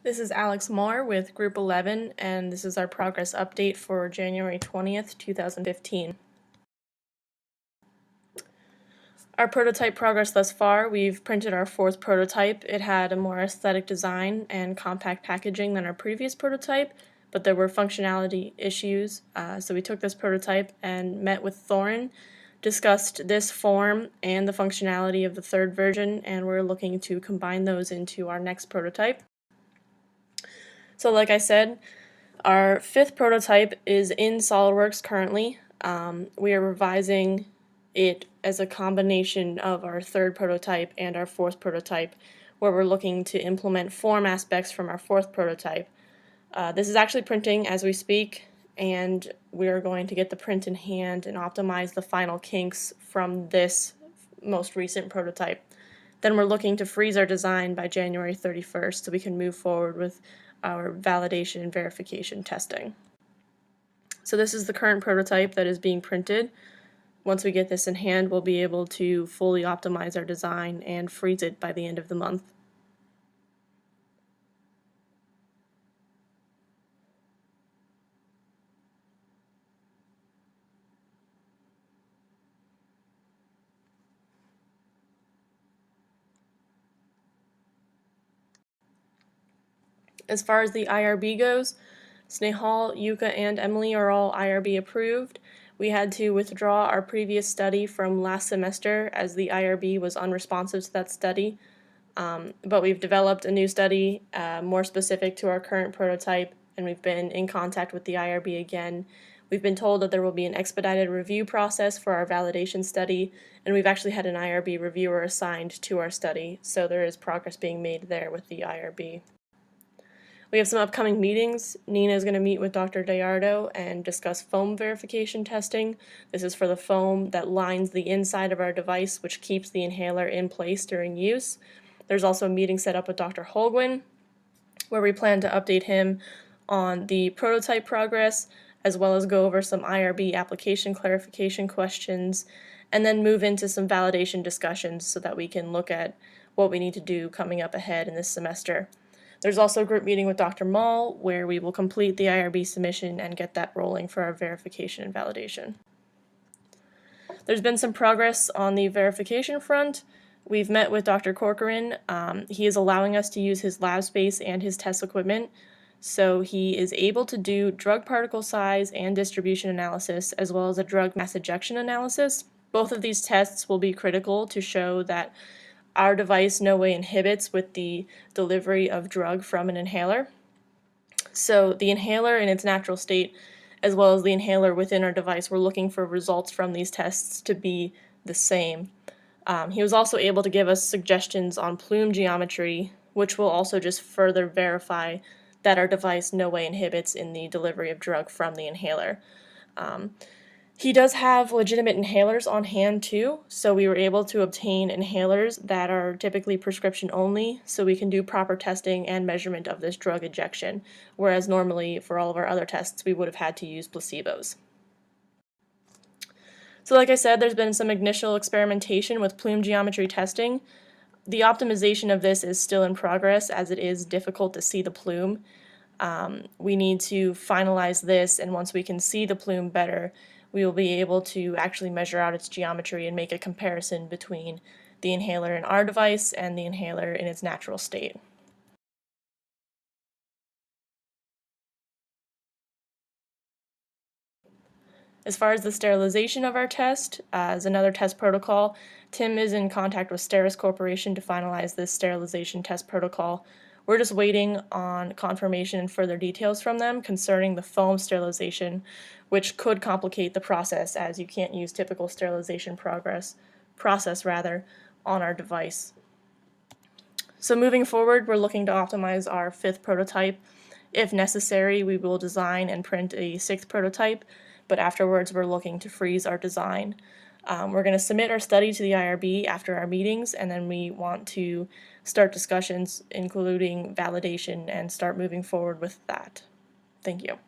This is Alex Moore with Group 11, and this is our progress update for January 20th, 2015. Our prototype progress thus far, we've printed our fourth prototype. It had a more aesthetic design and compact packaging than our previous prototype, but there were functionality issues, so we took this prototype and met with Thorin, discussed this form and the functionality of the third version, and we're looking to combine those into our next prototype. So like I said, our fifth prototype is in SOLIDWORKS currently. We are revising it as a combination of our third prototype and our fourth prototype, where we're looking to implement form aspects from our fourth prototype. This is actually printing as we speak, and we are going to get the print in hand and optimize the final kinks from this most recent prototype. Then we're looking to freeze our design by January 31st so we can move forward with our validation and verification testing. So this is the current prototype that is being printed. Once we get this in hand, we'll be able to fully optimize our design and freeze it by the end of the month. As far as the IRB goes, Snehal, Yuka, and Emily are all IRB approved. We had to withdraw our previous study from last semester as the IRB was unresponsive to that study, but we've developed a new study more specific to our current prototype, and we've been in contact with the IRB again. We've been told that there will be an expedited review process for our validation study, and we've actually had an IRB reviewer assigned to our study, so there is progress being made there with the IRB. We have some upcoming meetings. Nina is going to meet with Dr. Dayardo and discuss foam verification testing. This is for the foam that lines the inside of our device, which keeps the inhaler in place during use. There's also a meeting set up with Dr. Holguin, where we plan to update him on the prototype progress, as well as go over some IRB application clarification questions, and then move into some validation discussions so that we can look at what we need to do coming up ahead in this semester. There's also a group meeting with Dr. Mall where we will complete the IRB submission and get that rolling for our verification and validation. There's been some progress on the verification front. We've met with Dr. Corcoran. He is allowing us to use his lab space and his test equipment, so he is able to do drug particle size and distribution analysis, as well as a drug mass ejection analysis. Both of these tests will be critical to show that our device no way inhibits with the delivery of drug from an inhaler. So the inhaler in its natural state, as well as the inhaler within our device, we're looking for results from these tests to be the same. He was also able to give us suggestions on plume geometry, which will also just further verify that our device no way inhibits in the delivery of drug from the inhaler. He does have legitimate inhalers on hand too, so we were able to obtain inhalers that are typically prescription only, so we can do proper testing and measurement of this drug ejection, whereas normally for all of our other tests we would have had to use placebos. So like I said, there's been some initial experimentation with plume geometry testing. The optimization of this is still in progress as it is difficult to see the plume. We need to finalize this, and once we can see the plume better, we will be able to actually measure out its geometry and make a comparison between the inhaler in our device and the inhaler in its natural state. As far as the sterilization of our test, as another test protocol, Tim is in contact with Steris Corporation to finalize this sterilization test protocol. We're just waiting on confirmation and further details from them concerning the foam sterilization, which could complicate the process as you can't use typical sterilization process on our device. So moving forward, we're looking to optimize our fifth prototype. If necessary, we will design and print a sixth prototype, but afterwards we're looking to freeze our design. We're going to submit our study to the IRB after our meetings, and then we want to start discussions including validation and start moving forward with that. Thank you.